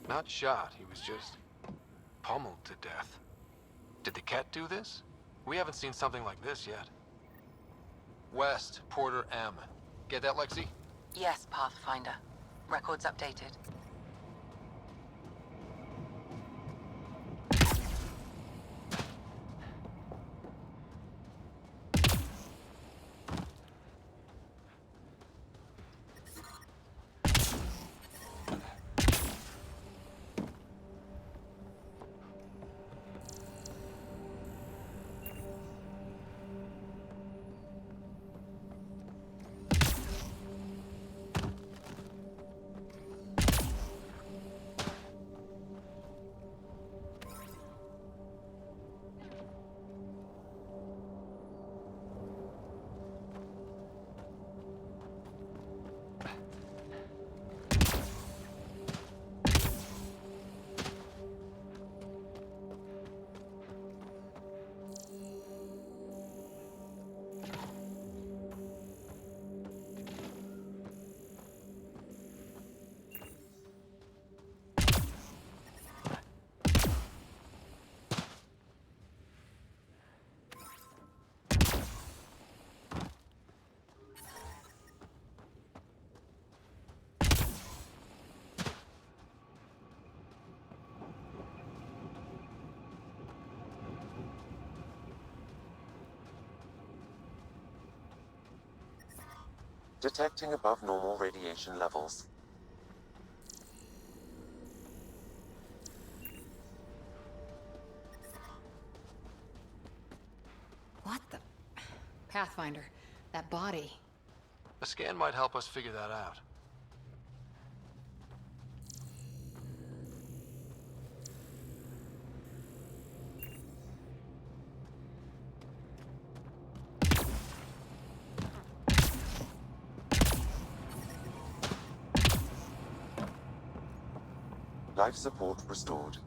Not shot, he was just pummeled to death. Did the cat do this? We haven't seen something like this yet. West, Porter M. Get that, Lexi? Yes, Pathfinder. Records updated. Detecting above normal radiation levels. What the... Pathfinder, that body. A scan might help us figure that out. Life support restored.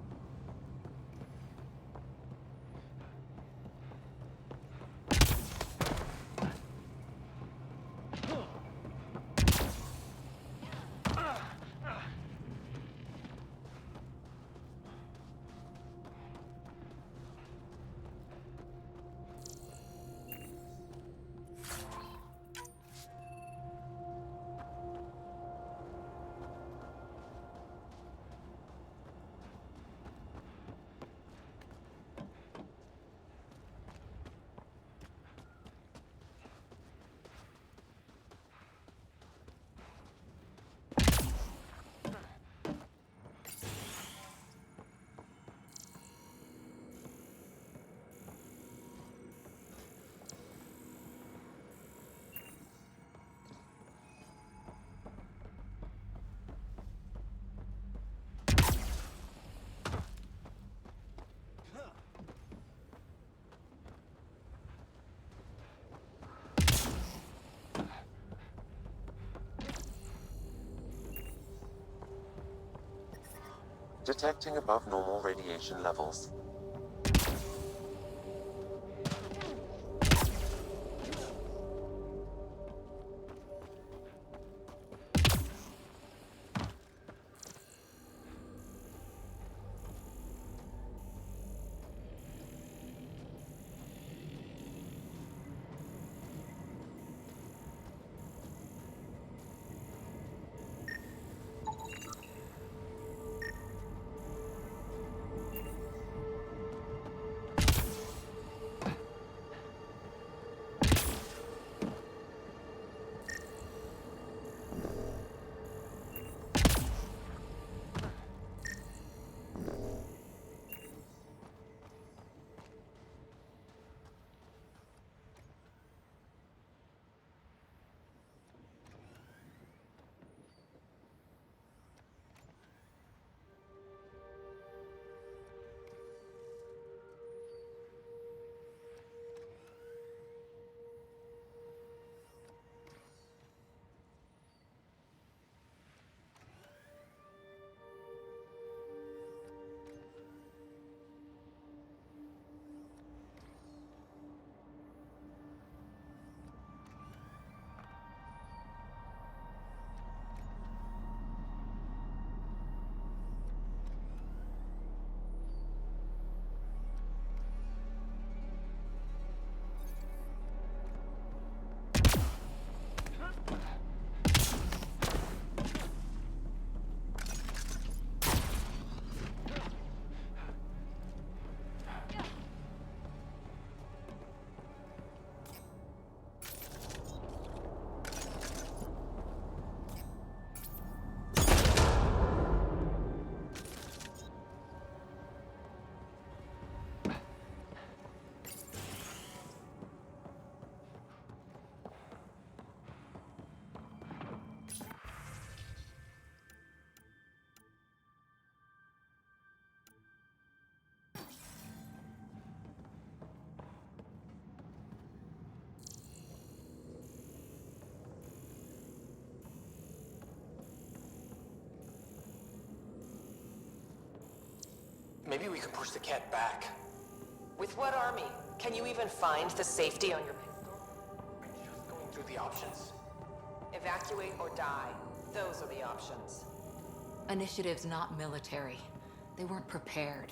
Detecting above normal radiation levels. Maybe we could push the cat back. With what army? Can you even find the safety on your pistol? Just going through the options. Evacuate or die. Those are the options. Initiative's not military. They weren't prepared.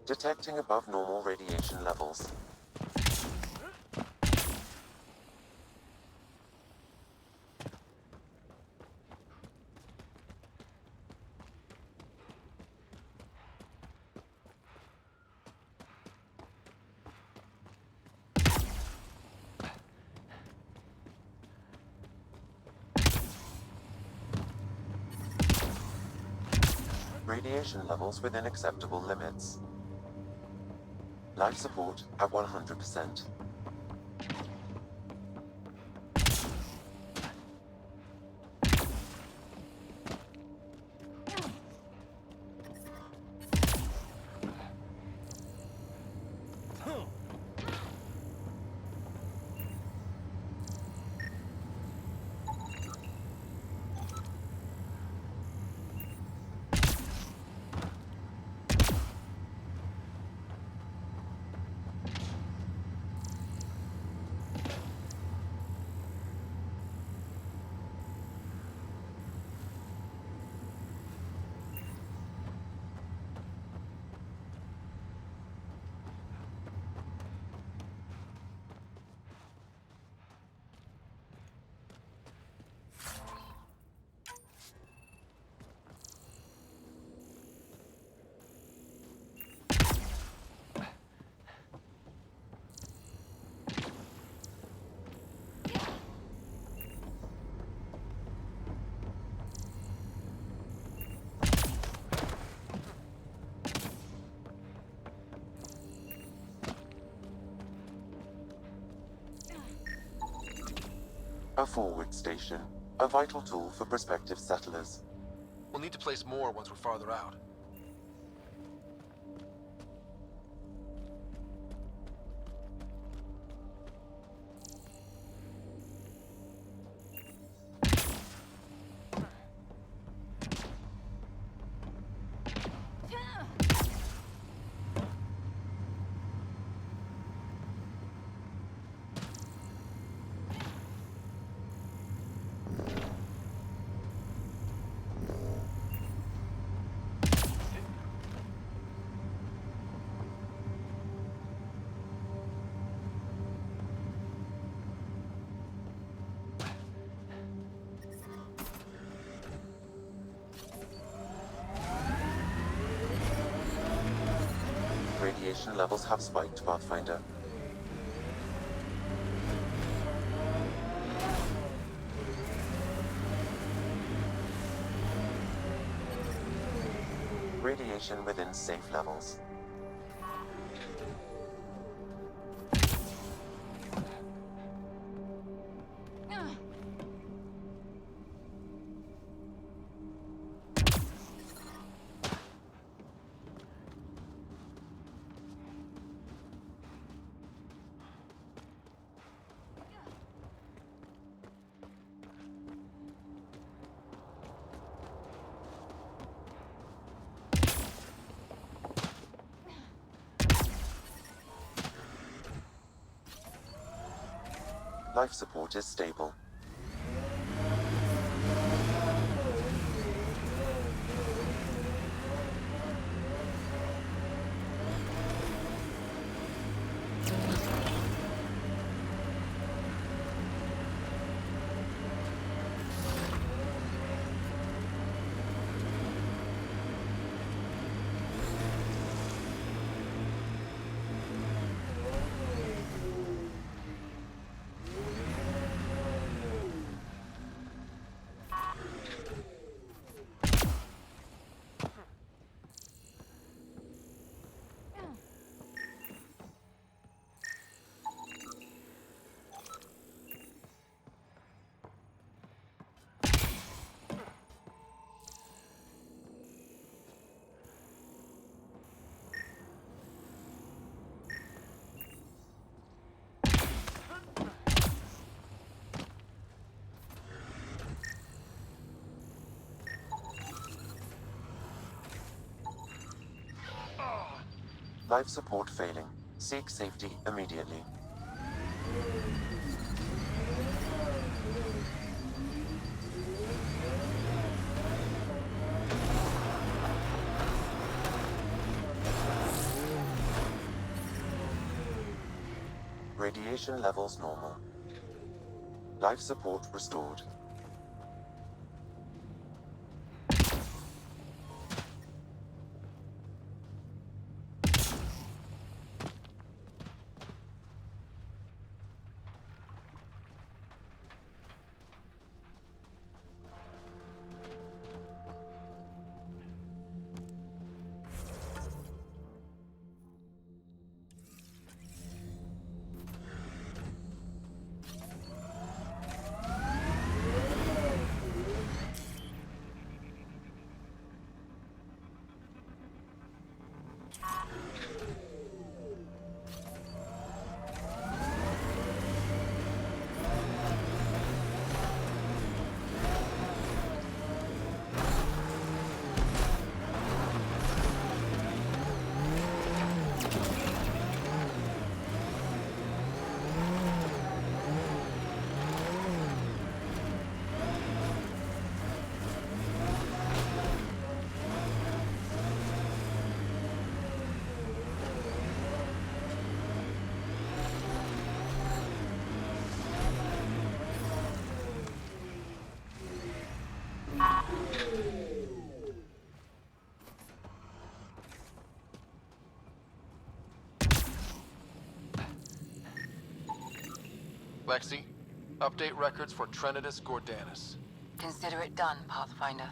Detecting above normal radiation levels. Radiation levels within acceptable limits. Life support at 100%. A forward station, a vital tool for prospective settlers. We'll need to place more once we're farther out. Radiation levels have spiked, Pathfinder. Radiation within safe levels. Life support is stable. Life support failing. Seek safety immediately. Radiation levels normal. Life support restored. Lexi, update records for Trinitas Gordanus. Consider it done, Pathfinder.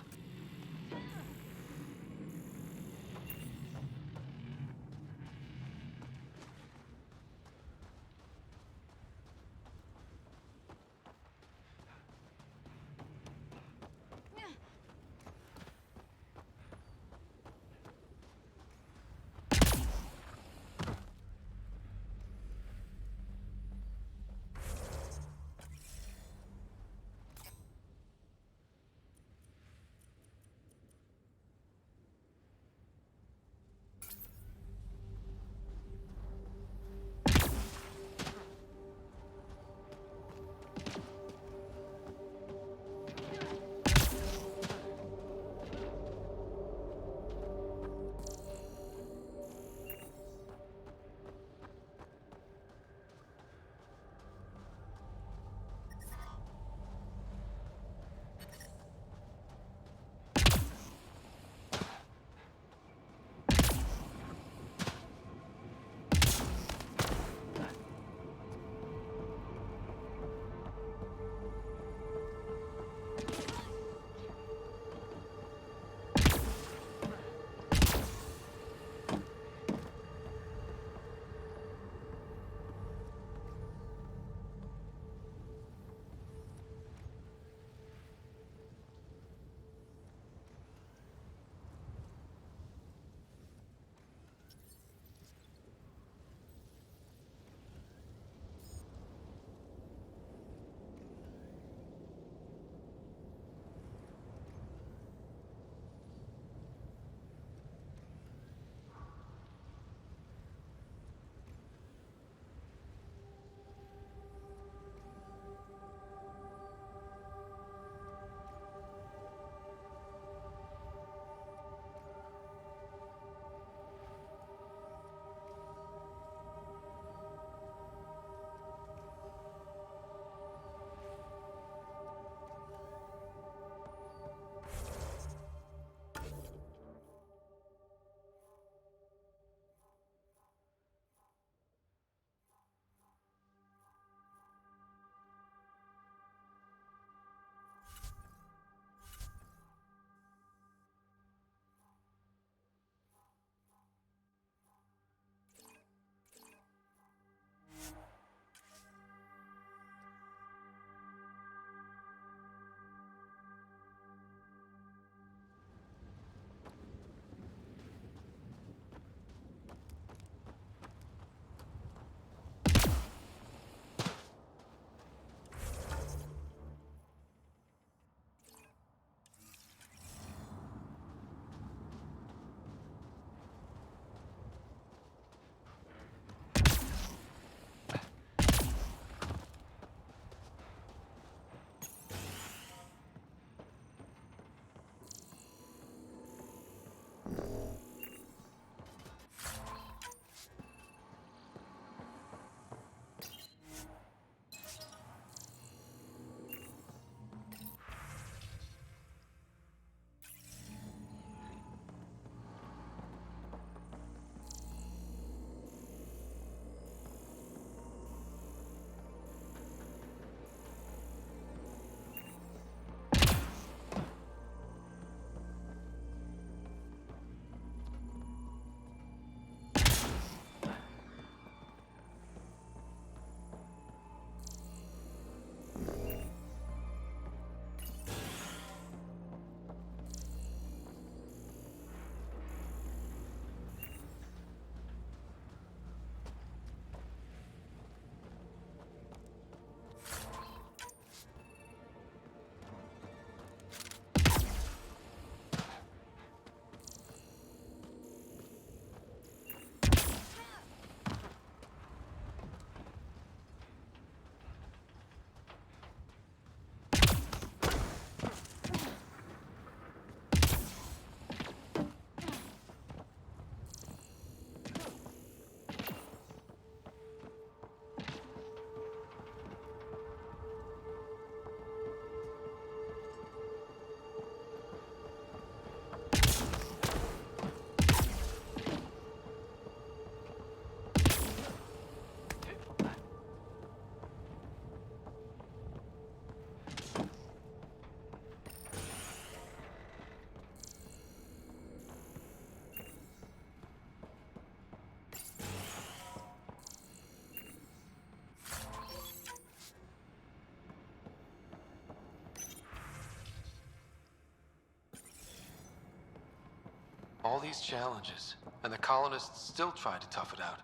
All these challenges, and the colonists still tried to tough it out.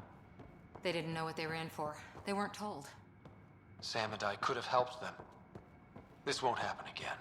They didn't know what they were in for. They weren't told. Sam and I could have helped them. This won't happen again.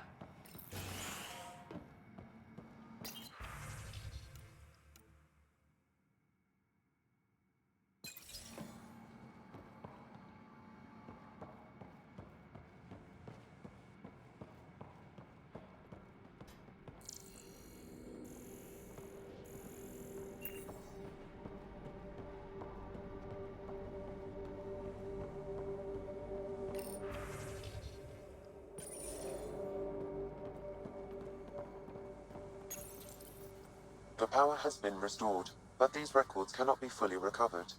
The power has been restored, but these records cannot be fully recovered.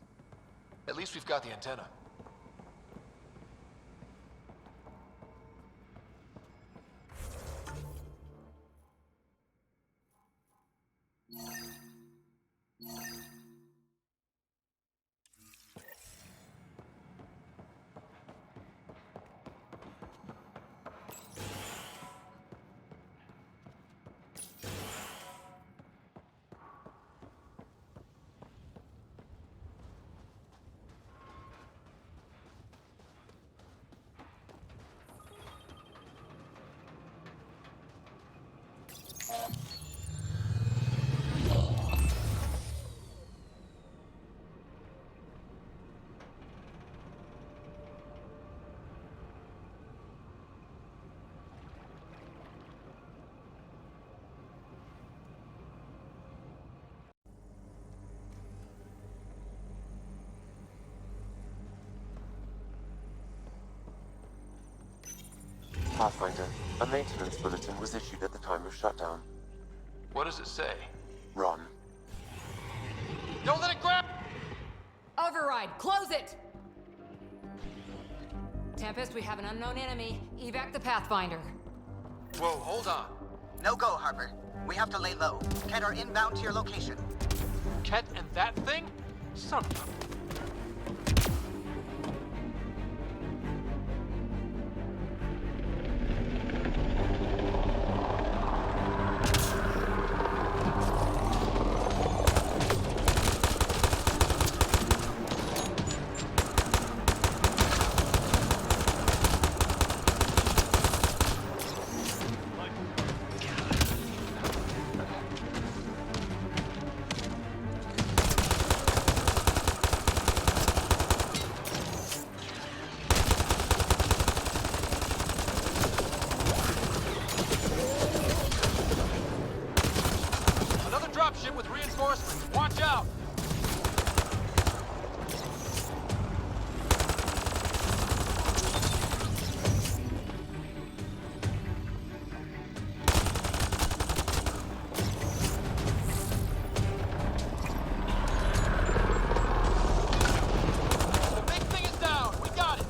At least we've got the antenna. Pathfinder, a maintenance bulletin was issued at the time of shutdown. What does it say? Run. Don't let it grab! Override! Close it! Tempest, we have an unknown enemy. Evac the Pathfinder. Whoa, hold on. No go, Harper. We have to lay low. Ket are inbound to your location. Ket and that thing? Son of a... Dropship with reinforcements. Watch out! The big thing is down. We got it.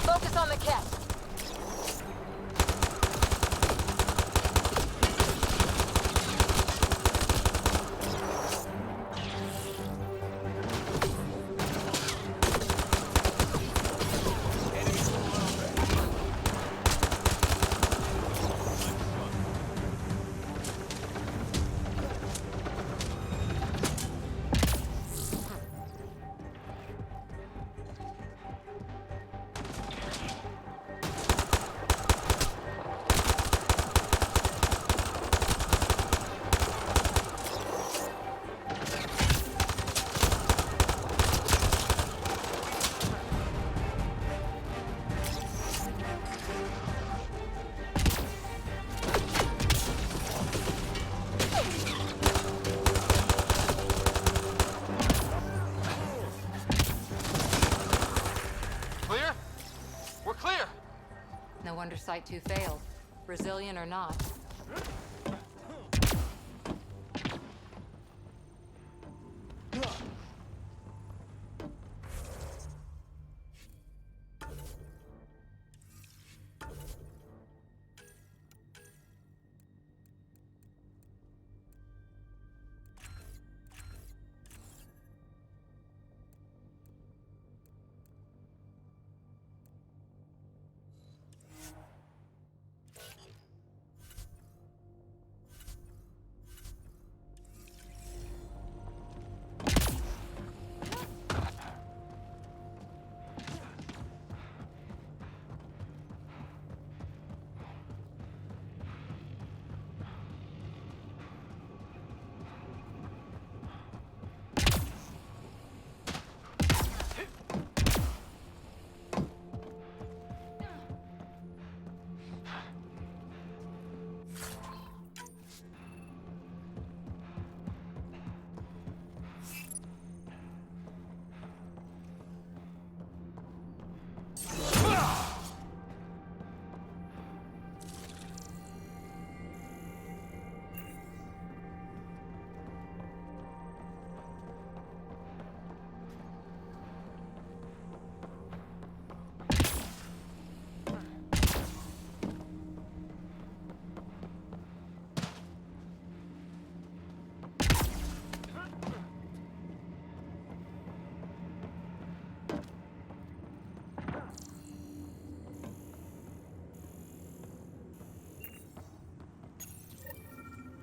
Focus on the cat. No wonder Site 2 failed. Brazilian or not.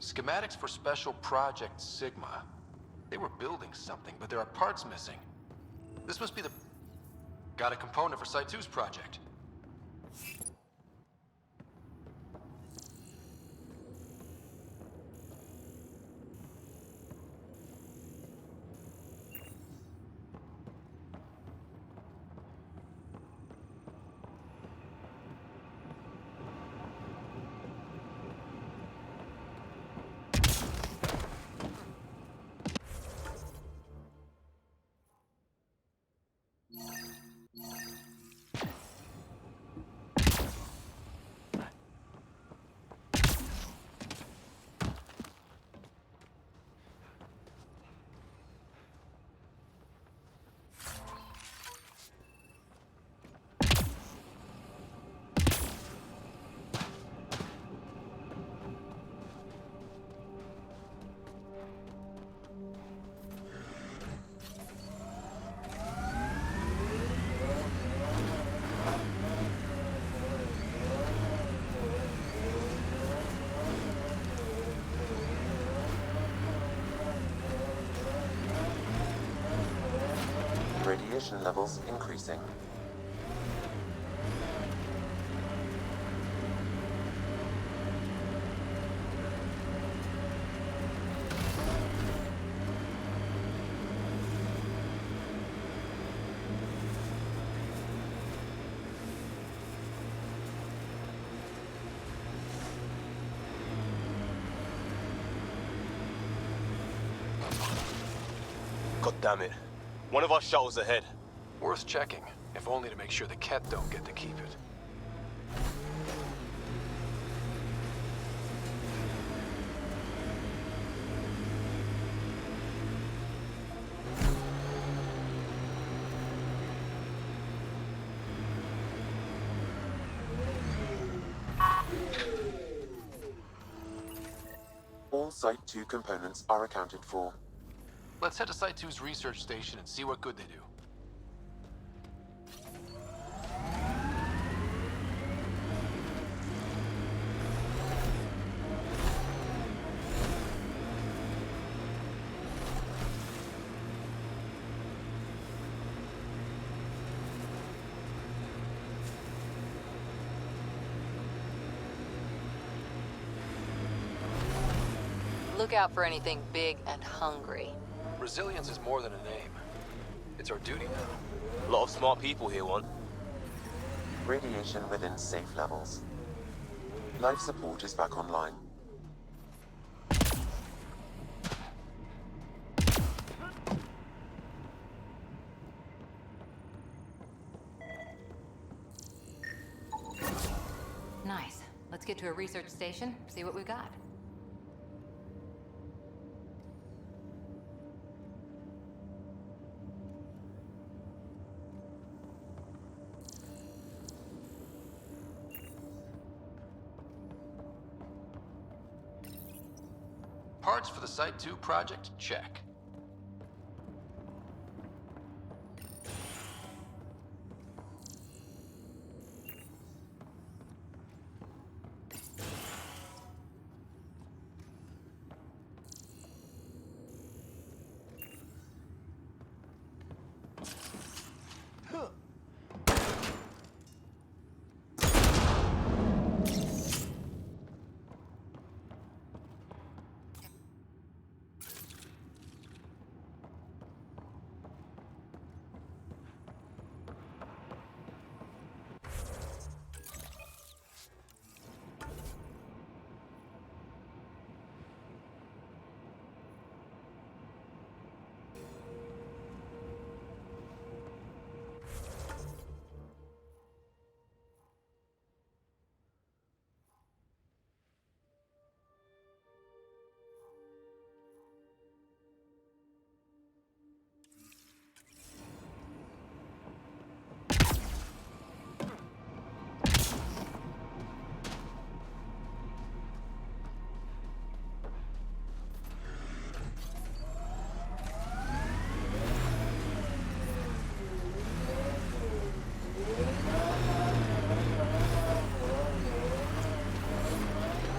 Schematics for Special Project Sigma. They were building something, but there are parts missing. This must be the... Got a component for Site 2's project. Radiation levels increasing. God damn it. One of our shuttles ahead. Worth checking, if only to make sure the Ket don't get to keep it. All Site 2 components are accounted for. Let's head to Site 2's research station and see what good they do. Look out for anything big and hungry. Resilience is more than a name. It's our duty now. A lot of smart people here, one. Radiation within safe levels. Life support is back online. Nice. Let's get to a research station, see what we got. Parts for the Site 2 project? Check.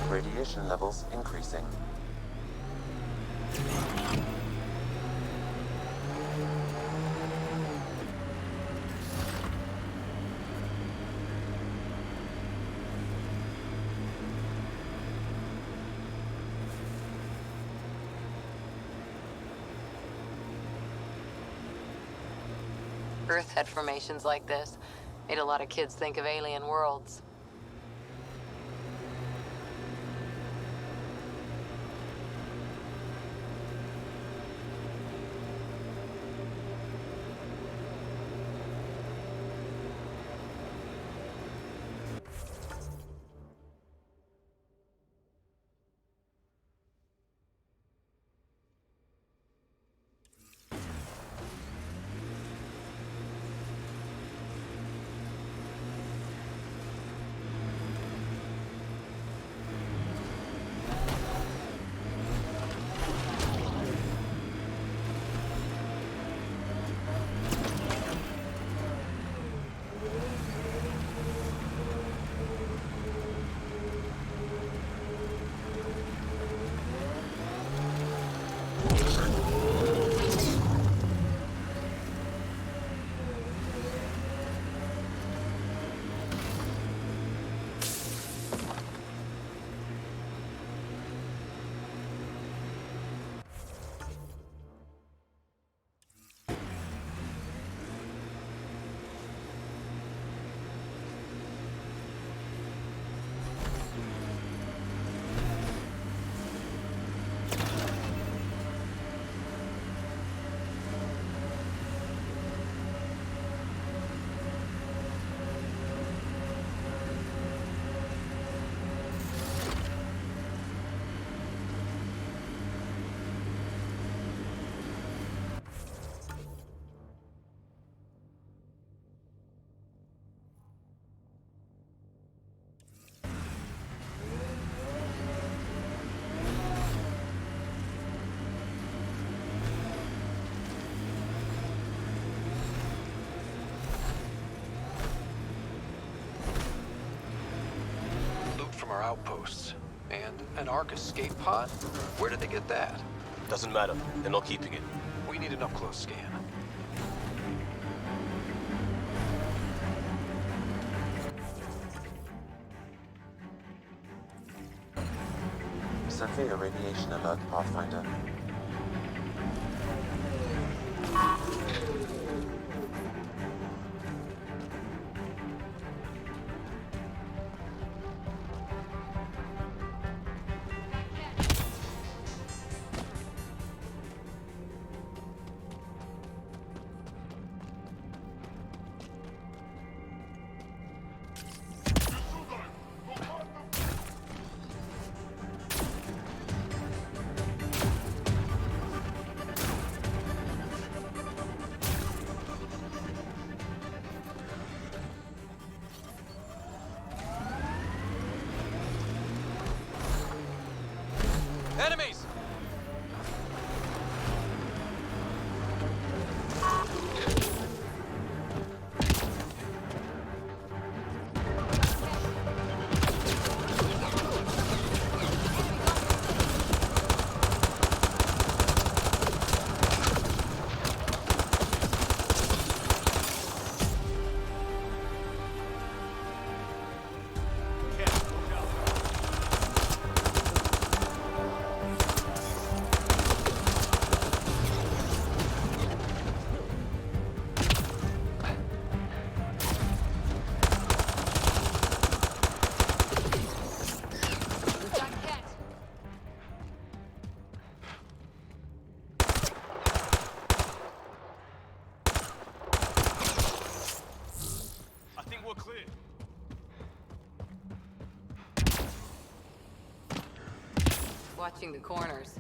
Radiation levels increasing. Earth had formations like this. Made a lot of kids think of alien worlds. From our outposts. And an Ark escape pod? Where did they get that? Doesn't matter. They're not keeping it. We need an up-close scan. Severe radiation alert, Pathfinder. Enemies! Watching the corners.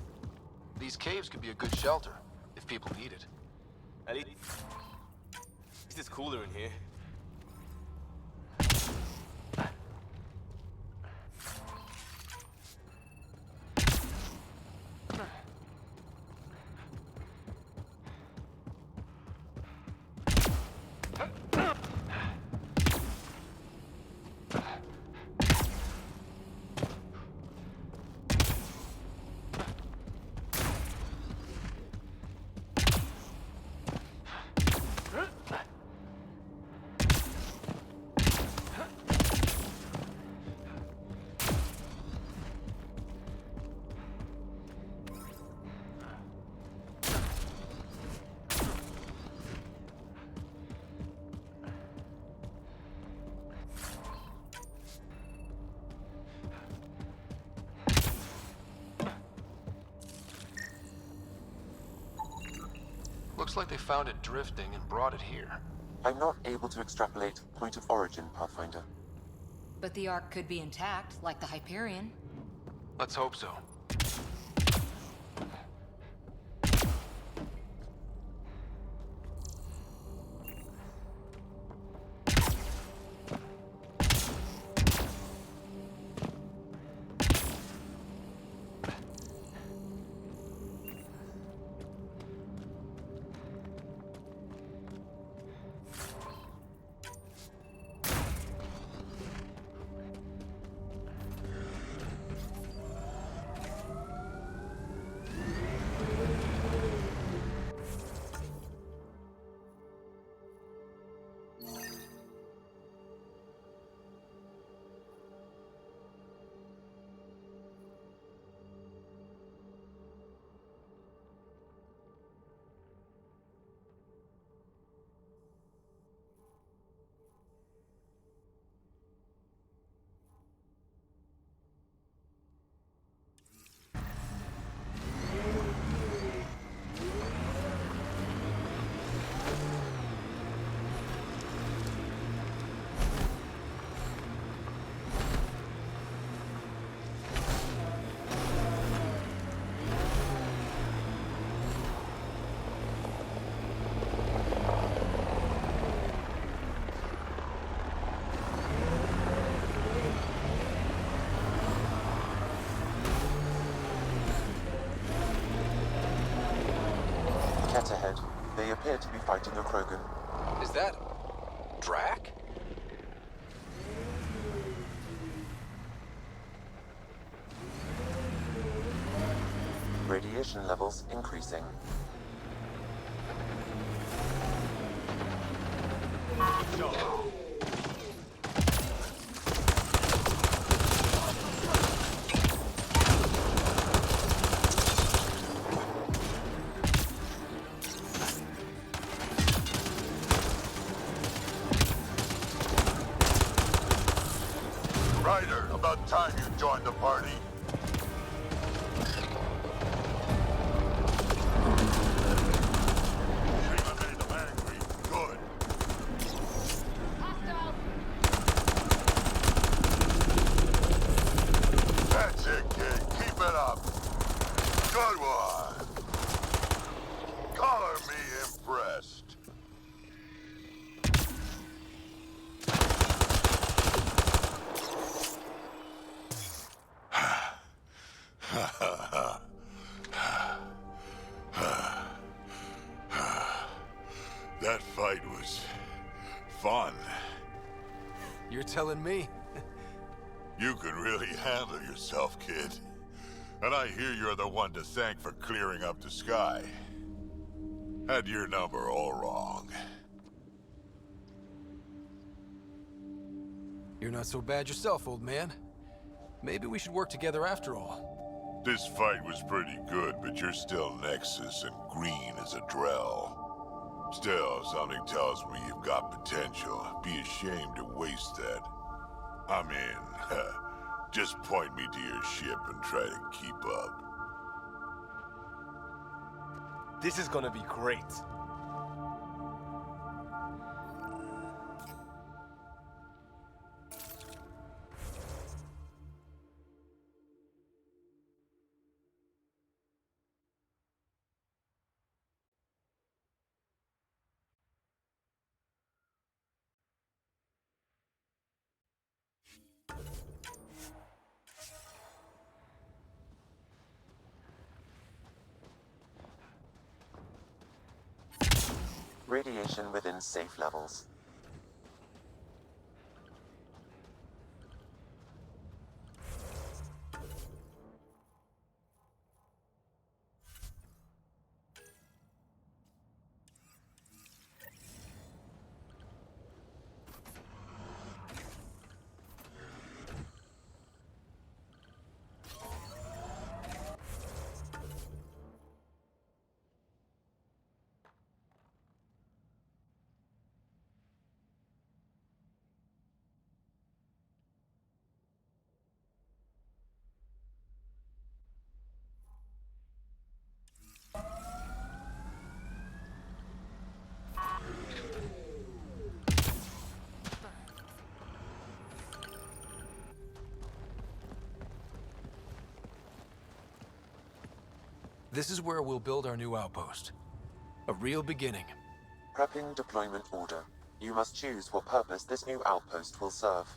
These caves could be a good shelter, if people need it. At least it's cooler in here. Looks like they found it drifting and brought it here. I'm not able to extrapolate point of origin, Pathfinder. But the Ark could be intact, like the Hyperion. Let's hope so. Cat ahead. They appear to be fighting a Krogan. Is that... Drac? Radiation levels increasing. Ryder, about time you joined the party. Sheila made them angry. Good. That's it, kid. Keep it up. Good one. Color me impressed. That fight was fun. You're telling me? You can really handle yourself, kid. And I hear you're the one to thank for clearing up the sky. Had your number all wrong. You're not so bad yourself, old man. Maybe we should work together after all. This fight was pretty good, but you're still Nexus and green as a Drell. Still, something tells me you've got potential. Be ashamed to waste that. I mean, just point me to your ship and try to keep up. This is gonna be great. Radiation within safe levels. This is where we'll build our new outpost. A real beginning. Prepping deployment order. You must choose what purpose this new outpost will serve.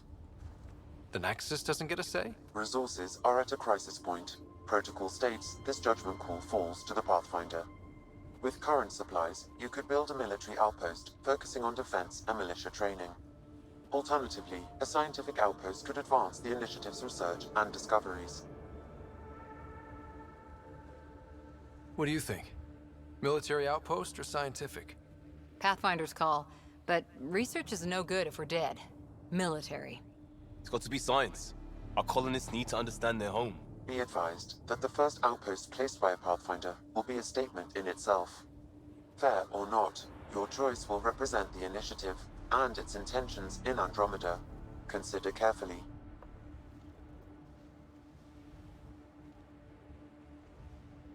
The Nexus doesn't get a say? Resources are at a crisis point. Protocol states this judgment call falls to the Pathfinder. With current supplies, you could build a military outpost focusing on defense and militia training. Alternatively, a scientific outpost could advance the Initiative's research and discoveries. What do you think? Military outpost or scientific? Pathfinder's call, but research is no good if we're dead. Military. It's got to be science. Our colonists need to understand their home. Be advised that the first outpost placed by a Pathfinder will be a statement in itself. Fair or not, your choice will represent the Initiative and its intentions in Andromeda. Consider carefully.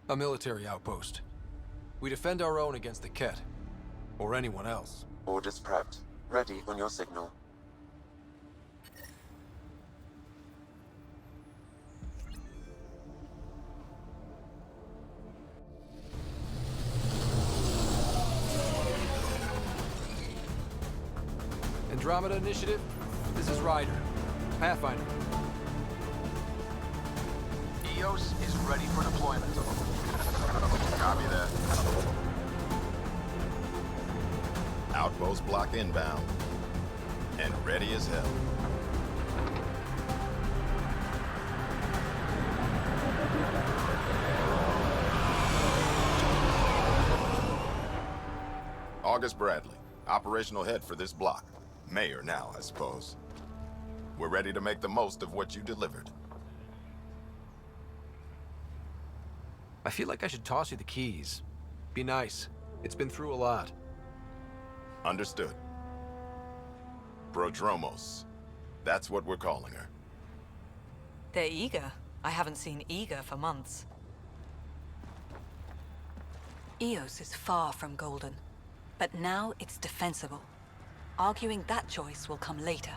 A military outpost. We defend our own against the Ket. Or anyone else. Orders prepped. Ready on your signal. Andromeda Initiative, this is Ryder. Pathfinder. EOS is ready for deployment. Copy that. Outpost block inbound. And ready as hell. August Bradley, operational head for this block. Mayor now, I suppose. We're ready to make the most of what you delivered. I feel like I should toss you the keys. Be nice. It's been through a lot. Understood. Prodromos. That's what we're calling her. They're eager. I haven't seen eager for months. Eos is far from golden, but now it's defensible. Arguing that choice will come later.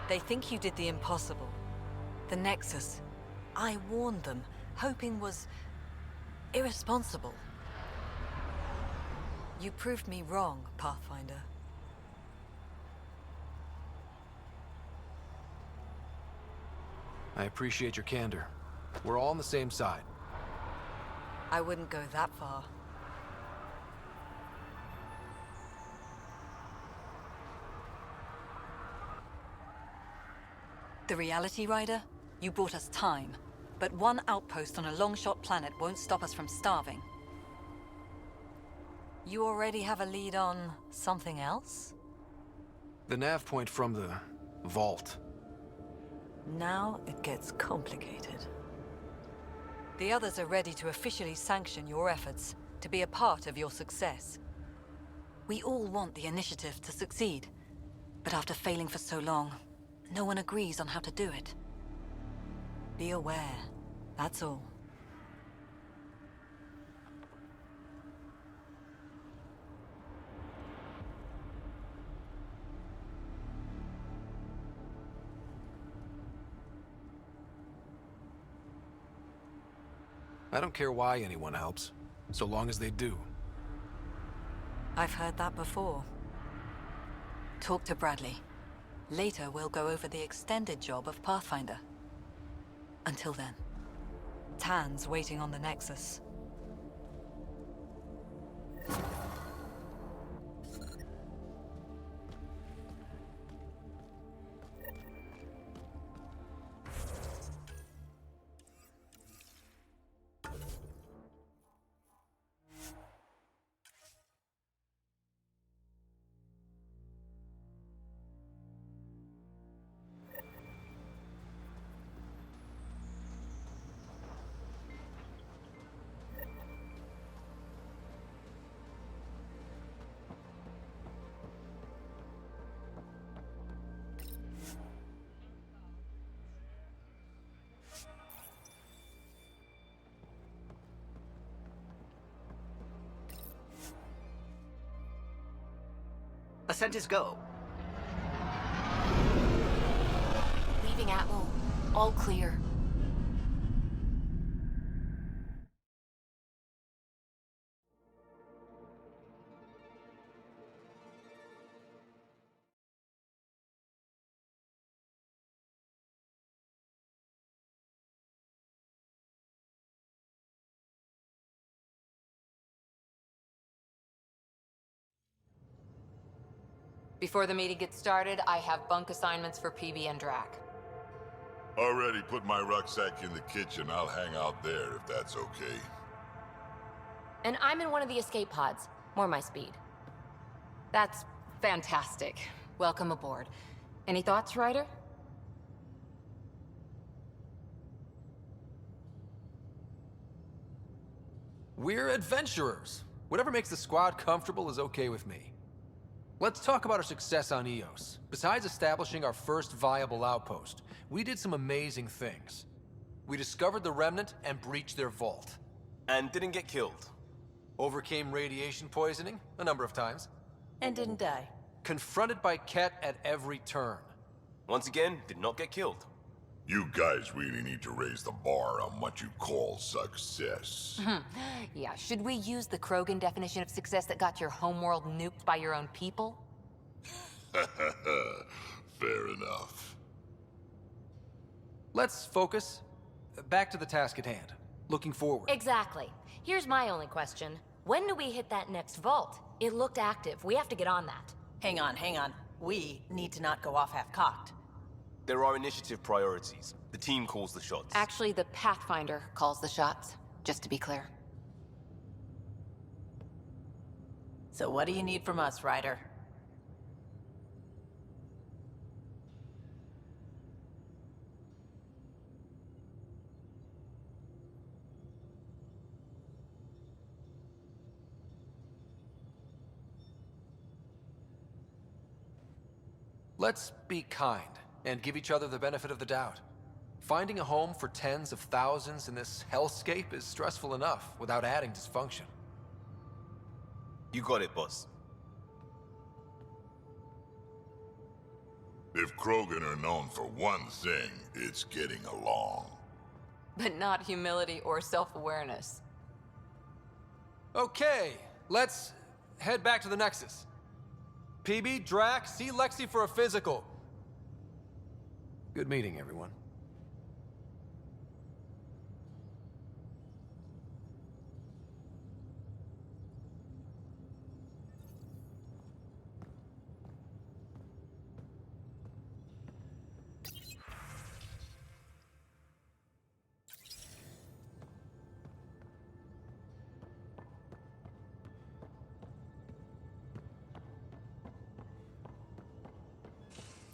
They think you did the impossible. The Nexus. I warned them, hoping was irresponsible. You proved me wrong, Pathfinder. I appreciate your candor. We're all on the same side. I wouldn't go that far. The reality, Ryder? You brought us time. But one outpost on a long-shot planet won't stop us from starving. You already have a lead on something else? The nav point from the vault. Now it gets complicated. The others are ready to officially sanction your efforts, to be a part of your success. We all want the Initiative to succeed, but after failing for so long, no one agrees on how to do it. Be aware, that's all. I don't care why anyone helps, so long as they do. I've heard that before. Talk to Bradley. Later, we'll go over the extended job of Pathfinder. Until then, Tan's waiting on the Nexus. Ascent is go. Leaving Atmo. All clear. Before the meeting gets started, I have bunk assignments for PB and Drac. Already put my rucksack in the kitchen. I'll hang out there if that's okay. And I'm in one of the escape pods. More my speed. That's fantastic. Welcome aboard. Any thoughts, Ryder? We're adventurers. Whatever makes the squad comfortable is okay with me. Let's talk about our success on Eos. Besides establishing our first viable outpost, we did some amazing things. We discovered the Remnant and breached their vault. And didn't get killed. Overcame radiation poisoning a number of times. And didn't die. Confronted by Ket at every turn. Once again, did not get killed. You guys really need to raise the bar on what you call success. Yeah, should we use the Krogan definition of success that got your homeworld nuked by your own people? Fair enough. Let's focus. Back to the task at hand. Looking forward. Exactly. Here's my only question. When do we hit that next vault? It looked active. We have to get on that. Hang on. We need to not go off half-cocked. There are initiative priorities. The team calls the shots. Actually, the Pathfinder calls the shots, just to be clear. So what do you need from us, Ryder? Let's be kind and give each other the benefit of the doubt. Finding a home for tens of thousands in this hellscape is stressful enough without adding dysfunction. You got it, boss. If Krogan are known for one thing, it's getting along. But not humility or self-awareness. Okay, let's head back to the Nexus. PB, Drac, see Lexi for a physical. Good meeting, everyone.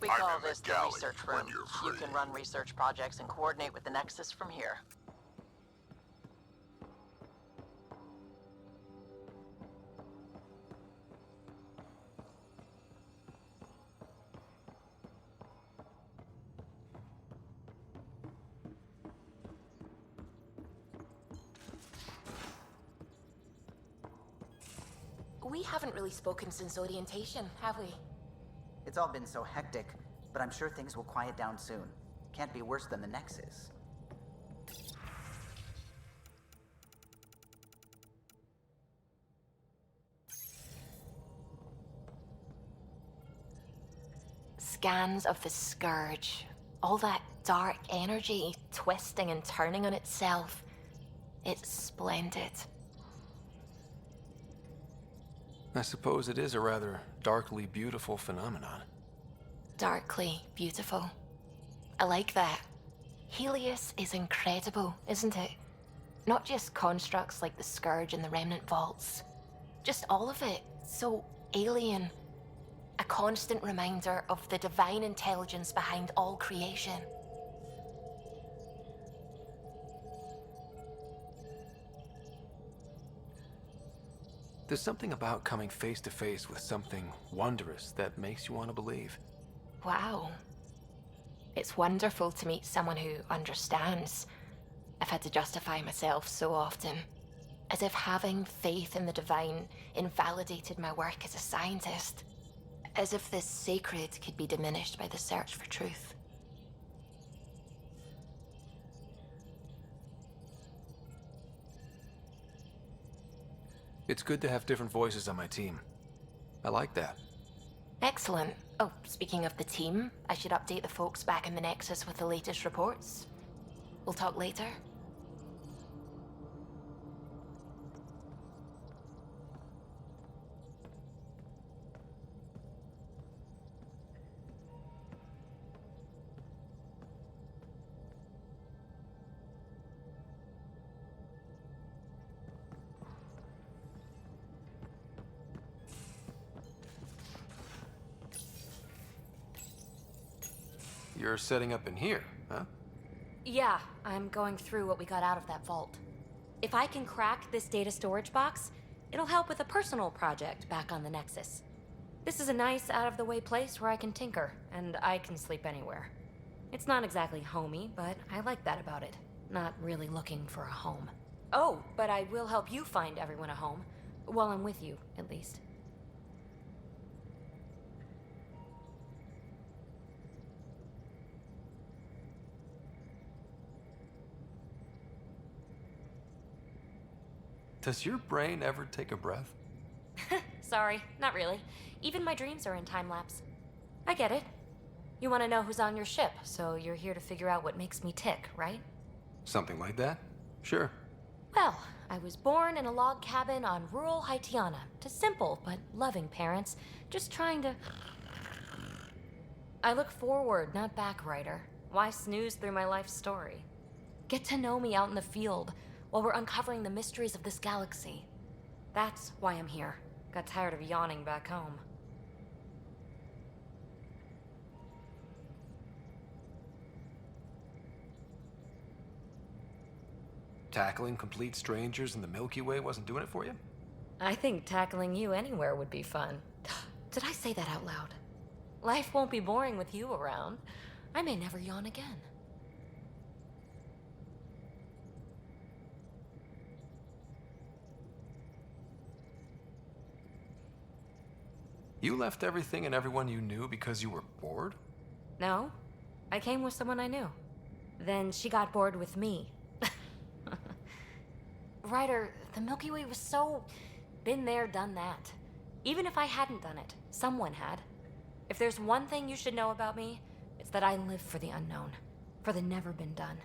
We I'm call in the this the galley research when room. you're You free. can run research projects and coordinate with the Nexus from here. We haven't really spoken since orientation, have we? It's all been so hectic, but I'm sure things will quiet down soon. Can't be worse than the Nexus. Scans of the Scourge. All that dark energy twisting and turning on itself. It's splendid. I suppose it is a rather darkly beautiful phenomenon. Darkly beautiful. I like that. Helios is incredible, isn't it? Not just constructs like the Scourge and the Remnant Vaults. Just all of it. So alien. A constant reminder of the divine intelligence behind all creation. There's something about coming face to face with something wondrous that makes you want to believe. Wow. It's wonderful to meet someone who understands. I've had to justify myself so often. As if having faith in the divine invalidated my work as a scientist. As if this sacred could be diminished by the search for truth. It's good to have different voices on my team. I like that. Excellent. Oh, speaking of the team, I should update the folks back in the Nexus with the latest reports. We'll talk later. you're setting up in here, huh? Yeah, I'm going through what we got out of that vault. If I can crack this data storage box, it'll help with a personal project back on the Nexus. This is a nice, out-of-the-way place where I can tinker, and I can sleep anywhere. It's not exactly homey, but I like that about it. Not really looking for a home. Oh, but I will help you find everyone a home. While I'm with you, at least. Does your brain ever take a breath? Sorry, not really. Even my dreams are in time-lapse. I get it. You want to know who's on your ship, so you're here to figure out what makes me tick, right? Something like that? Sure. Well, I was born in a log cabin on rural Haitiana to simple but loving parents, just trying to... I look forward, not back, Ryder. Why snooze through my life story? Get to know me out in the field while we're uncovering the mysteries of this galaxy. That's why I'm here. Got tired of yawning back home. Tackling complete strangers in the Milky Way wasn't doing it for you? I think tackling you anywhere would be fun. Did I say that out loud? Life won't be boring with you around. I may never yawn again. You left everything and everyone you knew because you were bored? No, I came with someone I knew. Then she got bored with me. Ryder, the Milky Way was so... been there, done that. Even if I hadn't done it, someone had. If there's one thing you should know about me, it's that I live for the unknown. For the never been done.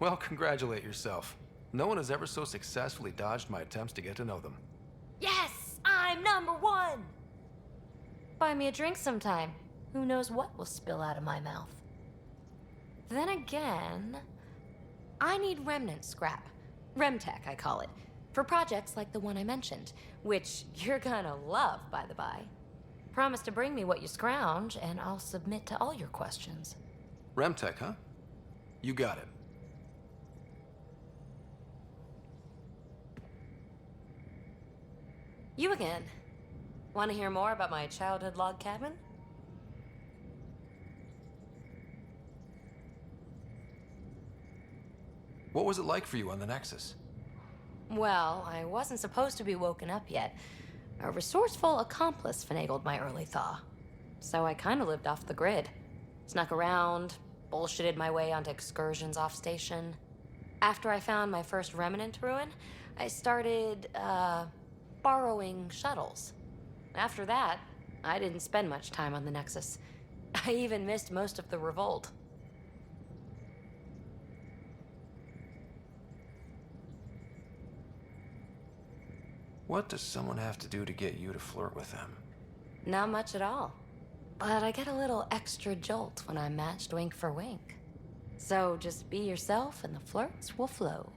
Well, congratulate yourself. No one has ever so successfully dodged my attempts to get to know them. Yes! I'm #1! Buy me a drink sometime. Who knows what will spill out of my mouth. Then again... I need remnant scrap. Remtech, I call it. For projects like the one I mentioned. Which you're gonna love, by the by. Promise to bring me what you scrounge, and I'll submit to all your questions. Remtech, huh? You got it. You again. Want to hear more about my childhood log cabin? What was it like for you on the Nexus? Well, I wasn't supposed to be woken up yet. A resourceful accomplice finagled my early thaw. So I kind of lived off the grid. Snuck around, bullshitted my way onto excursions off station. After I found my first remnant ruin, I started, borrowing shuttles. After that, I didn't spend much time on the Nexus. I even missed most of the revolt. What does someone have to do to get you to flirt with them? Not much at all. But I get a little extra jolt when I'm matched wink for wink. So just be yourself and the flirts will flow.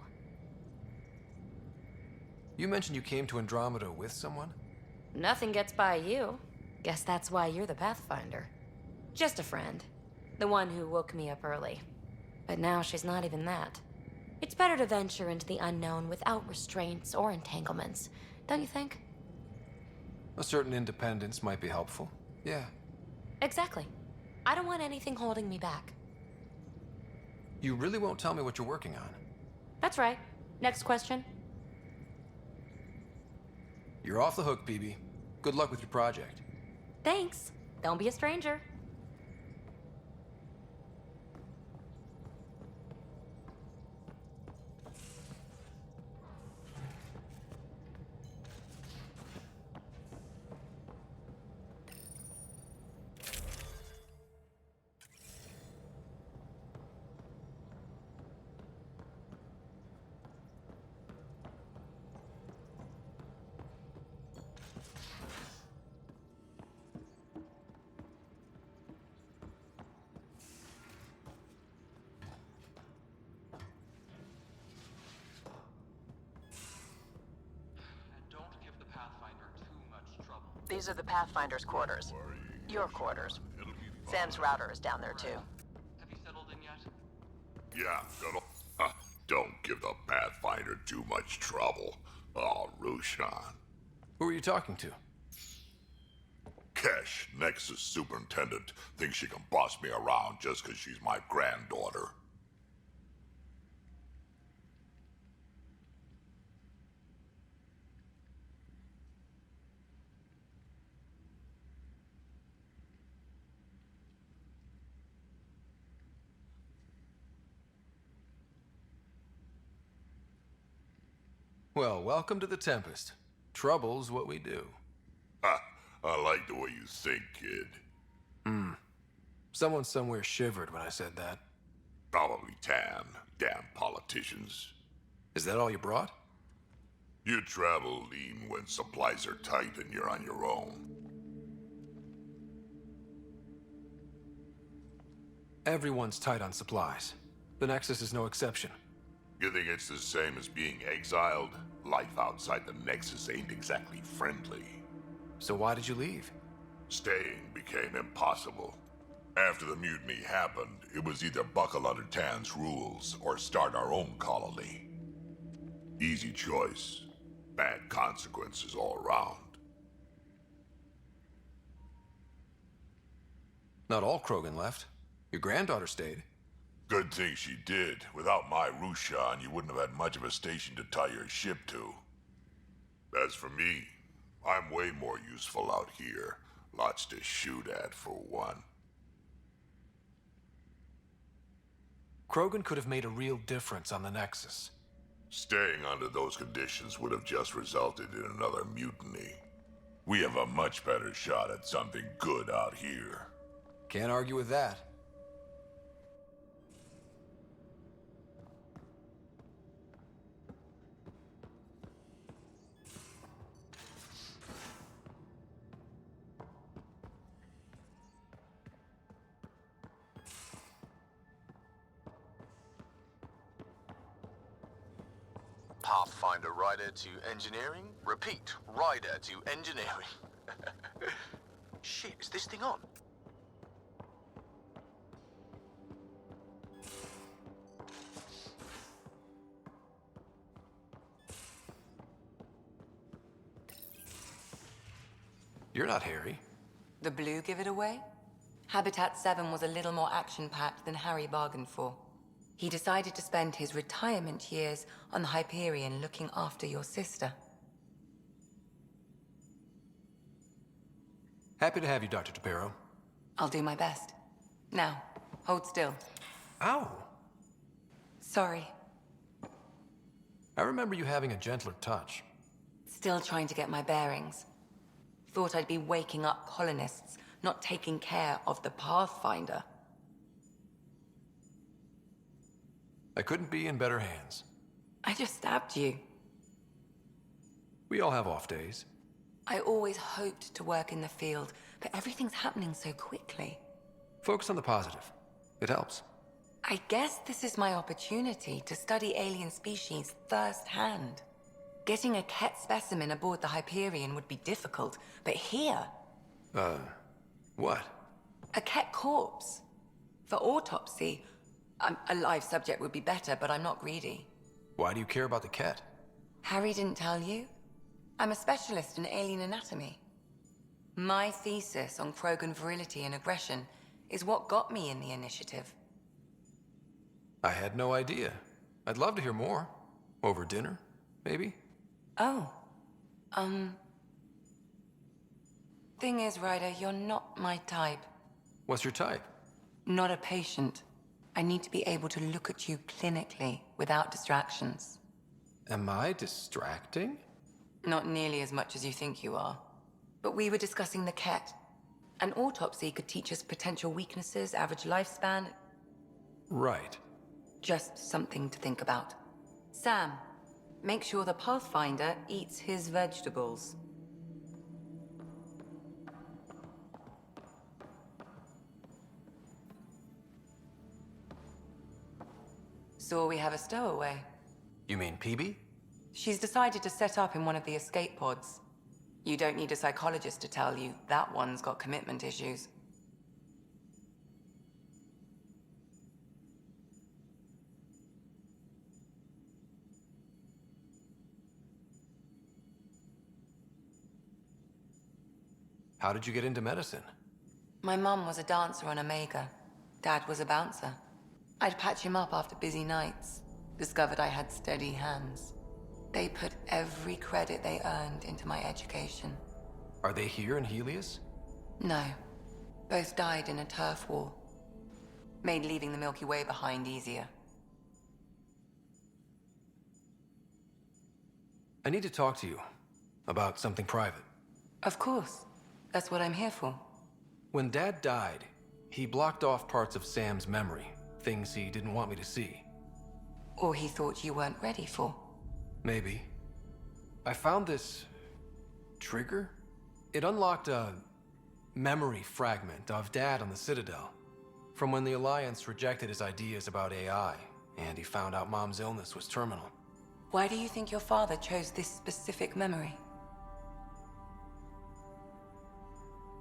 You mentioned you came to Andromeda with someone? Nothing gets by you. Guess that's why you're the Pathfinder. Just a friend. The one who woke me up early. But now she's not even that. It's better to venture into the unknown without restraints or entanglements, don't you think? A certain independence might be helpful. Yeah. Exactly. I don't want anything holding me back. You really won't tell me what you're working on? That's right. Next question. You're off the hook, BB. Good luck with your project. Thanks. Don't be a stranger. These are the Pathfinder's quarters. Your quarters. Sam's router is down there too. Have you settled in yet? Yeah, good. Don't give the Pathfinder too much trouble. Oh, Rushan. Who are you talking to? Kesh, Nexus Superintendent, thinks she can boss me around just because she's my granddaughter. Well, welcome to the Tempest. Trouble's what we do. Ha! I like the way you think, kid. Someone somewhere shivered when I said that. Probably Tan. Damn politicians. Is that all you brought? You travel lean when supplies are tight and you're on your own. Everyone's tight on supplies. The Nexus is no exception. You think it's the same as being exiled? Life outside the Nexus ain't exactly friendly. So why did you leave? Staying became impossible. After the mutiny happened, it was either buckle under Tan's rules or start our own colony. Easy choice. Bad consequences all around. Not all Krogan left. Your granddaughter stayed. Good thing she did. Without my Rushan, you wouldn't have had much of a station to tie your ship to. As for me, I'm way more useful out here. Lots to shoot at, for one. Krogan could have made a real difference on the Nexus. Staying under those conditions would have just resulted in another mutiny. We have a much better shot at something good out here. Can't argue with that. Pathfinder Ryder to engineering. Repeat, Ryder to engineering. Shit, is this thing on? You're not Harry. The blue give it away? Habitat 7 was a little more action-packed than Harry bargained for. He decided to spend his retirement years on the Hyperion looking after your sister. Happy to have you, Dr. Tapero. I'll do my best. Now, hold still. Ow! Sorry. I remember you having a gentler touch. Still trying to get my bearings. Thought I'd be waking up colonists, not taking care of the Pathfinder. I couldn't be in better hands. I just stabbed you. We all have off days. I always hoped to work in the field, but everything's happening so quickly. Focus on the positive. It helps. I guess this is my opportunity to study alien species firsthand. Getting a Ket specimen aboard the Hyperion would be difficult, but here... What? A Ket corpse. For autopsy. A live subject would be better, but I'm not greedy. Why do you care about the Ket? Harry didn't tell you? I'm a specialist in alien anatomy. My thesis on Krogan virility and aggression is what got me in the initiative. I had no idea. I'd love to hear more. Over dinner, maybe? Oh. Thing is, Ryder, you're not my type. What's your type? Not a patient. I need to be able to look at you clinically, without distractions. Am I distracting? Not nearly as much as you think you are. But we were discussing the Ket. An autopsy could teach us potential weaknesses, average lifespan. Right. Just something to think about. Sam, make sure the Pathfinder eats his vegetables. Saw we have a stowaway. You mean PB? She's decided to set up in one of the escape pods. You don't need a psychologist to tell you that one's got commitment issues. How did you get into medicine? My mum was a dancer on Omega. Dad was a bouncer. I'd patch him up after busy nights. Discovered I had steady hands. They put every credit they earned into my education. Are they here in Helios? No. Both died in a turf war. Made leaving the Milky Way behind easier. I need to talk to you about something private. Of course. That's what I'm here for. When Dad died, he blocked off parts of Sam's memory, things he didn't want me to see. Or he thought you weren't ready for. Maybe. I found this trigger. It unlocked a memory fragment of Dad on the Citadel, from when the Alliance rejected his ideas about AI, and he found out Mom's illness was terminal. Why do you think your father chose this specific memory?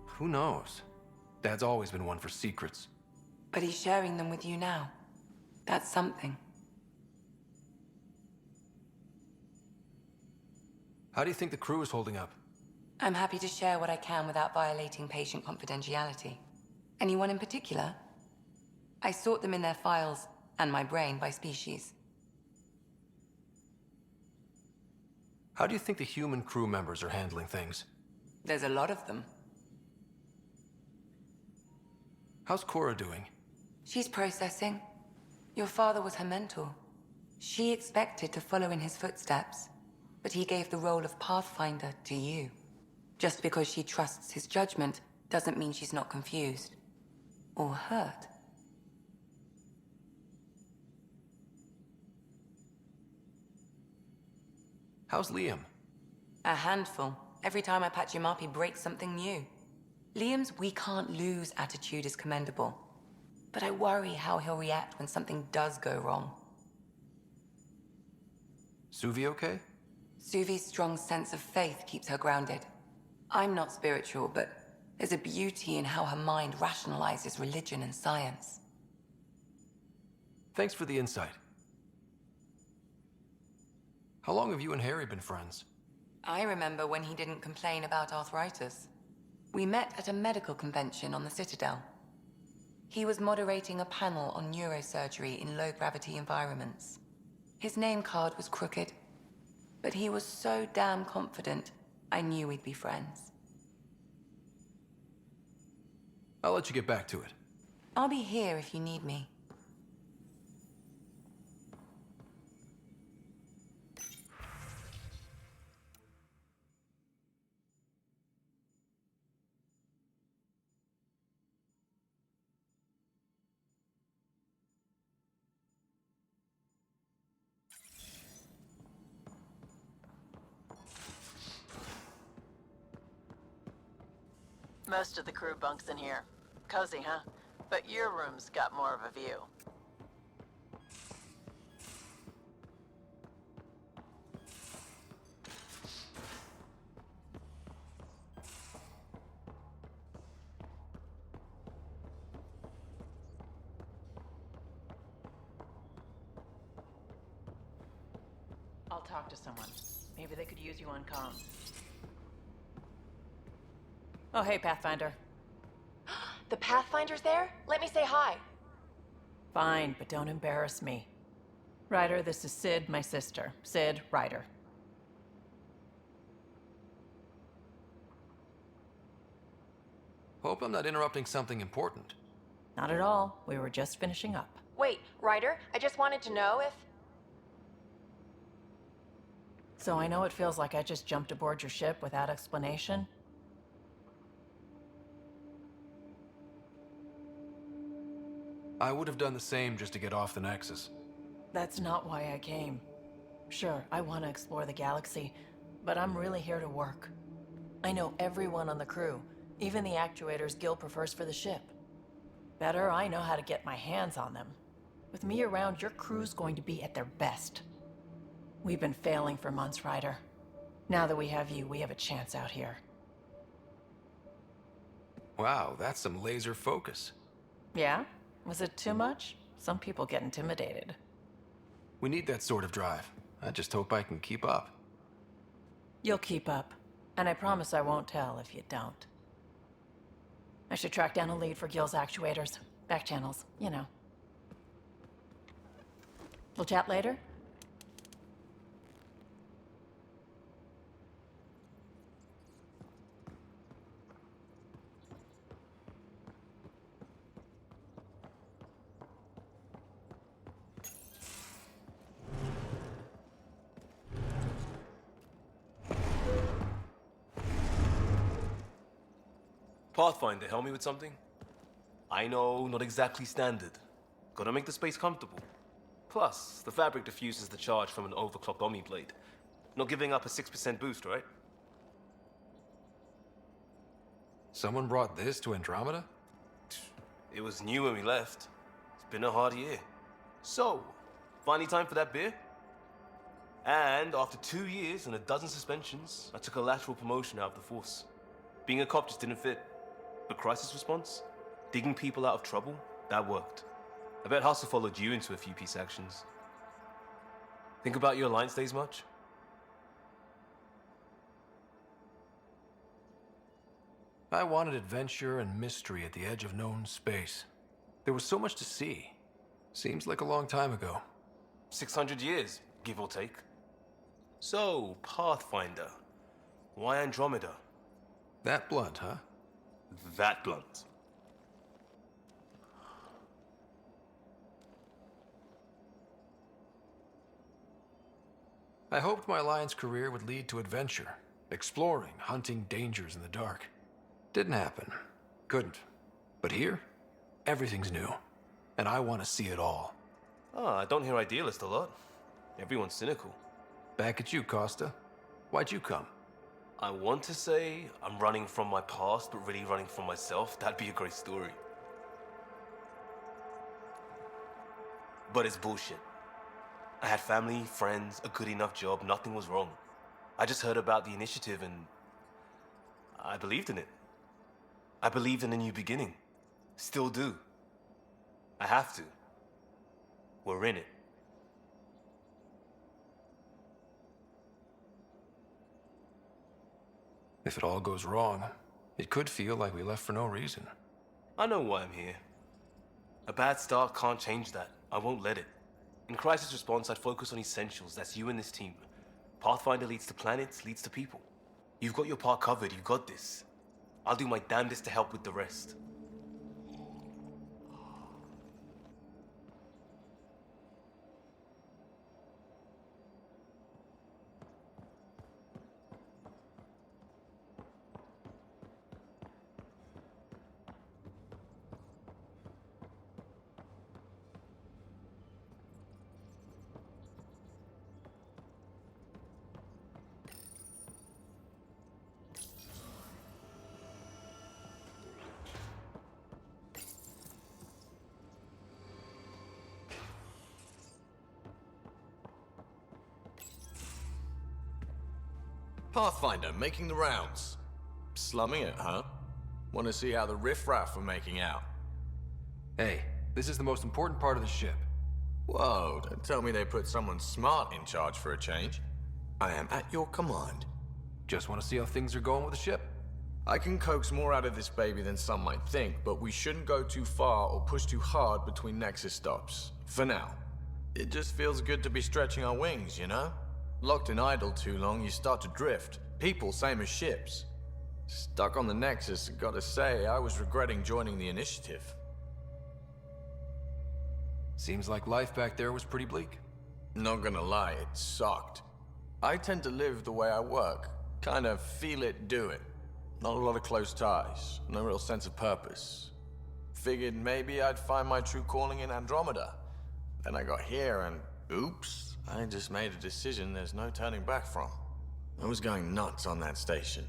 Who knows? Dad's always been one for secrets. But he's sharing them with you now. That's something. How do you think the crew is holding up? I'm happy to share what I can without violating patient confidentiality. Anyone in particular? I sort them in their files, and my brain by species. How do you think the human crew members are handling things? There's a lot of them. How's Cora doing? She's processing. Your father was her mentor. She expected to follow in his footsteps, but he gave the role of Pathfinder to you. Just because she trusts his judgment doesn't mean she's not confused. Or hurt. How's Liam? A handful. Every time I patch him up, he breaks something new. Liam's "we can't lose" attitude is commendable. But I worry how he'll react when something does go wrong. Suvi okay? Suvi's strong sense of faith keeps her grounded. I'm not spiritual, but there's a beauty in how her mind rationalizes religion and science. Thanks for the insight. How long have you and Harry been friends? I remember when he didn't complain about arthritis. We met at a medical convention on the Citadel. He was moderating a panel on neurosurgery in low-gravity environments. His name card was crooked, but he was so damn confident, I knew we'd be friends. I'll let you get back to it. I'll be here if you need me. Most of the crew bunks in here. Cozy, huh? But your room's got more of a view. I'll talk to someone. Maybe they could use you on comms. Oh, hey, Pathfinder. The Pathfinder's there? Let me say hi. Fine, but don't embarrass me. Ryder, this is Sid, my sister. Sid Ryder. Hope I'm not interrupting something important. Not at all. We were just finishing up. Wait, Ryder, I just wanted to know if... So I know it feels like I just jumped aboard your ship without explanation. I would have done the same just to get off the Nexus. That's not why I came. Sure, I want to explore the galaxy, but I'm really here to work. I know everyone on the crew, even the actuators Gil prefers for the ship. Better, I know how to get my hands on them. With me around, your crew's going to be at their best. We've been failing for months, Ryder. Now that we have you, we have a chance out here. Wow, that's some laser focus. Yeah? Was it too much? Some people get intimidated. We need that sort of drive. I just hope I can keep up. You'll keep up. And I promise I won't tell if you don't. I should track down a lead for Gil's actuators. Back channels, you know. We'll chat later? Pathfinder, help me with something? I know, not exactly standard. Gotta make the space comfortable. Plus, the fabric diffuses the charge from an overclocked Omni blade. Not giving up a 6% boost, right? Someone brought this to Andromeda? It was new when we left. It's been a hard year. So, finally time for that beer? And after 2 years and a dozen suspensions, I took a lateral promotion out of the force. Being a cop just didn't fit. But crisis response? Digging people out of trouble? That worked. I bet Hustle followed you into a few peace actions. Think about your Alliance days much? I wanted adventure and mystery at the edge of known space. There was so much to see. Seems like a long time ago. 600 years, give or take. So, Pathfinder. Why Andromeda? That blunt, huh? That blunt. I hoped my Alliance career would lead to adventure, exploring, hunting dangers in the dark. Didn't happen. Couldn't. But here, everything's new. And I want to see it all. I don't hear idealist a lot. Everyone's cynical. Back at you, Costa. Why'd you come? I want to say I'm running from my past, but really running from myself. That'd be a great story. But it's bullshit. I had family, friends, a good enough job, nothing was wrong. I just heard about the initiative and I believed in it. I believed in a new beginning. Still do. I have to. We're in it. If it all goes wrong, it could feel like we left for no reason. I know why I'm here. A bad start can't change that. I won't let it. In crisis response, I'd focus on essentials. That's you and this team. Pathfinder leads to planets, leads to people. You've got your part covered. You got this. I'll do my damnedest to help with the rest. Pathfinder, making the rounds. Slumming it, huh? Want to see how the riffraff are making out? Hey, this is the most important part of the ship. Whoa, don't tell me they put someone smart in charge for a change. I am at your command. Just want to see how things are going with the ship? I can coax more out of this baby than some might think, but we shouldn't go too far or push too hard between Nexus stops. For now. It just feels good to be stretching our wings, you know? Locked in idle too long, you start to drift. People, same as ships. Stuck on the Nexus, gotta say, I was regretting joining the Initiative. Seems like life back there was pretty bleak. Not gonna lie, it sucked. I tend to live the way I work. Kind of feel it, do it. Not a lot of close ties, no real sense of purpose. Figured maybe I'd find my true calling in Andromeda. Then I got here and, oops. I just made a decision there's no turning back from. I was going nuts on that station.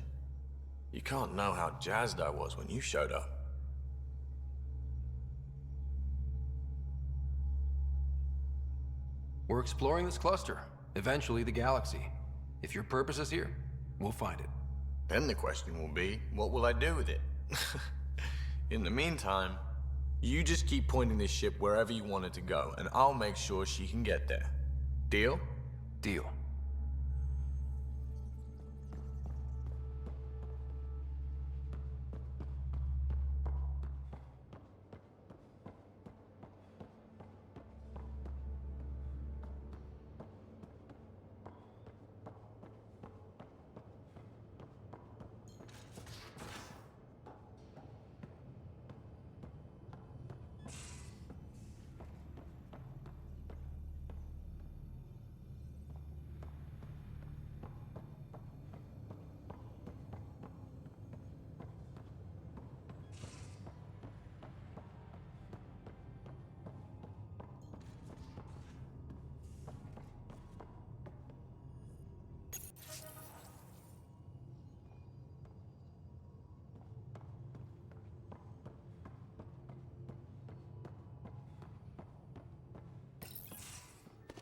You can't know how jazzed I was when you showed up. We're exploring this cluster, eventually the galaxy. If your purpose is here, we'll find it. Then the question will be, what will I do with it? In the meantime, you just keep pointing this ship wherever you want it to go, and I'll make sure she can get there. Deal? Deal.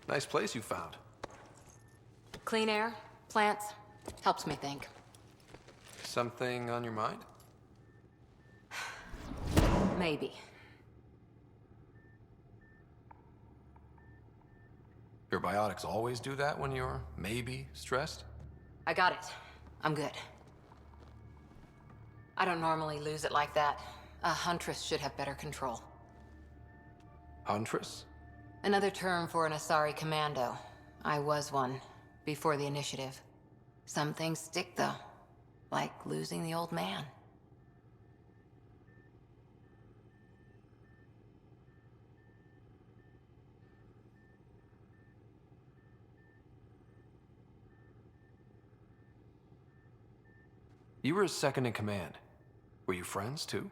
Nice place you found. Clean air, plants, helps me think. Something on your mind? Maybe. Your biotics always do that when you're maybe stressed? I got it. I'm good. I don't normally lose it like that. A huntress should have better control. Huntress? Another term for an Asari commando. I was one, before the initiative. Some things stick, though. Like losing the old man. You were his second in command. Were you friends, too?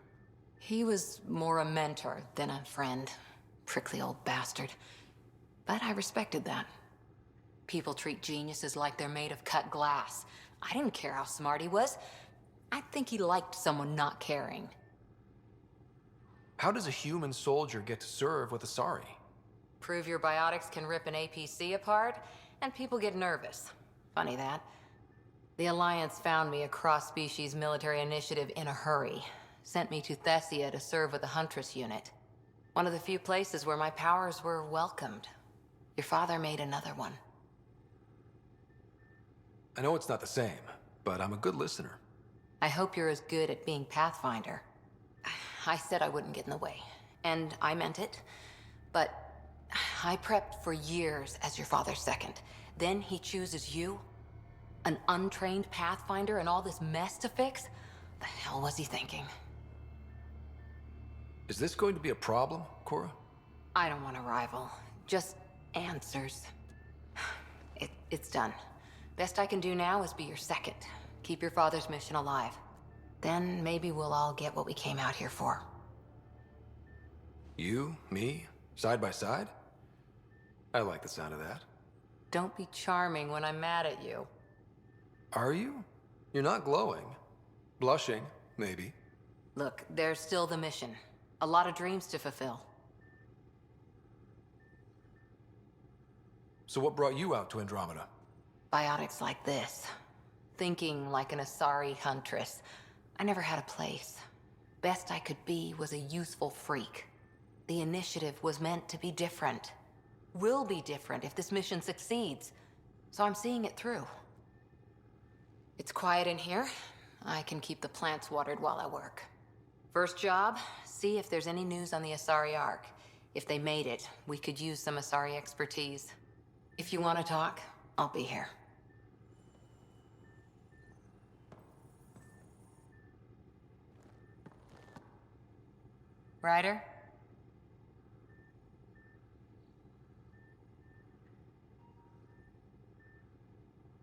He was more a mentor than a friend. Prickly old bastard. But I respected that. People treat geniuses like they're made of cut glass. I didn't care how smart he was. I think he liked someone not caring. How does a human soldier get to serve with Asari? Prove your biotics can rip an APC apart, and people get nervous. Funny that. The Alliance found me a cross-species military initiative in a hurry. Sent me to Thessia to serve with the Huntress unit. One of the few places where my powers were welcomed. Your father made another one. I know it's not the same, but I'm a good listener. I hope you're as good at being Pathfinder. I said I wouldn't get in the way, and I meant it. But I prepped for years as your father's second. Then he chooses you? An untrained Pathfinder and all this mess to fix? The hell was he thinking? Is this going to be a problem, Cora? I don't want a rival. Just answers. It's done. Best I can do now is be your second. Keep your father's mission alive. Then maybe we'll all get what we came out here for. You, me, side by side? I like the sound of that. Don't be charming when I'm mad at you. Are you? You're not glowing. Blushing, maybe. Look, there's still the mission. A lot of dreams to fulfill. So what brought you out to Andromeda? Biotics like this. Thinking like an Asari huntress. I never had a place. Best I could be was a useful freak. The initiative was meant to be different. Will be different if this mission succeeds. So I'm seeing it through. It's quiet in here. I can keep the plants watered while I work. First job, see if there's any news on the Asari Ark. If they made it, we could use some Asari expertise. If you want to talk, I'll be here. Ryder?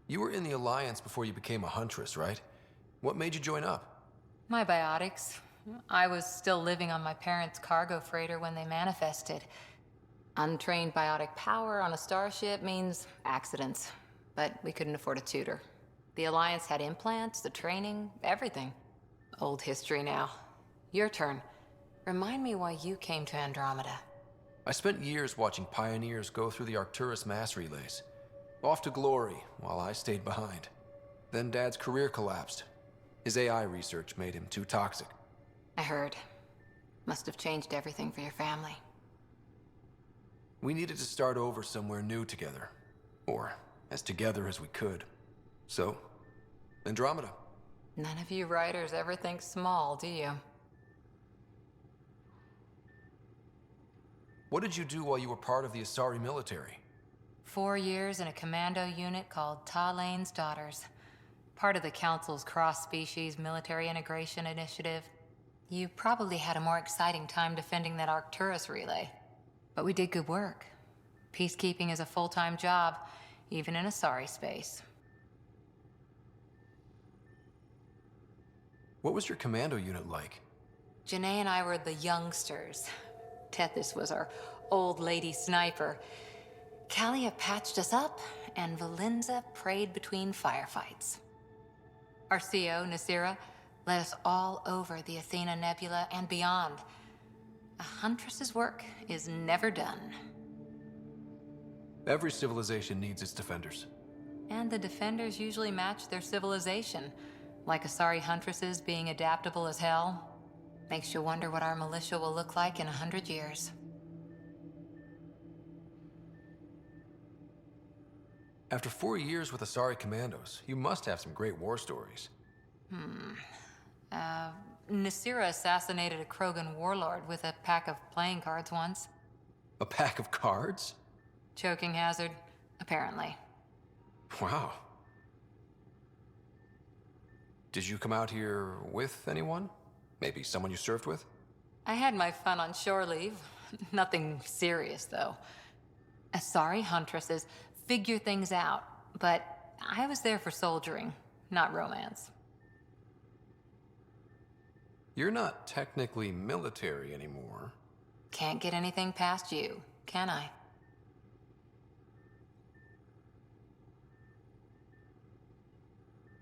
You were in the Alliance before you became a Huntress, right? What made you join up? My biotics. I was still living on my parents' cargo freighter when they manifested. Untrained biotic power on a starship means accidents. But we couldn't afford a tutor. The Alliance had implants, the training, everything. Old history now. Your turn. Remind me why you came to Andromeda. I spent years watching pioneers go through the Arcturus mass relays. Off to glory, while I stayed behind. Then Dad's career collapsed. His AI research made him too toxic. I heard. Must have changed everything for your family. We needed to start over somewhere new together. Or as together as we could. So, Andromeda. None of you writers ever think small, do you? What did you do while you were part of the Asari military? 4 years in a commando unit called Talane's Daughters. Part of the Council's cross-species military integration initiative. You probably had a more exciting time defending that Arcturus relay. But we did good work. Peacekeeping is a full-time job, even in Asari space. What was your commando unit like? Janae and I were the youngsters. Tethys was our old lady sniper. Kalia patched us up, and Valenza prayed between firefights. Our CO, Nasira, led us all over the Athena Nebula and beyond. A huntress's work is never done. Every civilization needs its defenders. And the defenders usually match their civilization. Like Asari huntresses being adaptable as hell. Makes you wonder what our militia will look like in 100 years. After 4 years with Asari commandos, you must have some great war stories. Nasira assassinated a Krogan warlord with a pack of playing cards once. A pack of cards? Choking hazard, apparently. Wow. Did you come out here with anyone? Maybe someone you served with? I had my fun on shore leave. Nothing serious, though. Asari huntresses figure things out, but I was there for soldiering, not romance. You're not technically military anymore. Can't get anything past you, can I?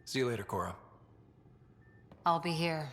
See you later, Cora. I'll be here.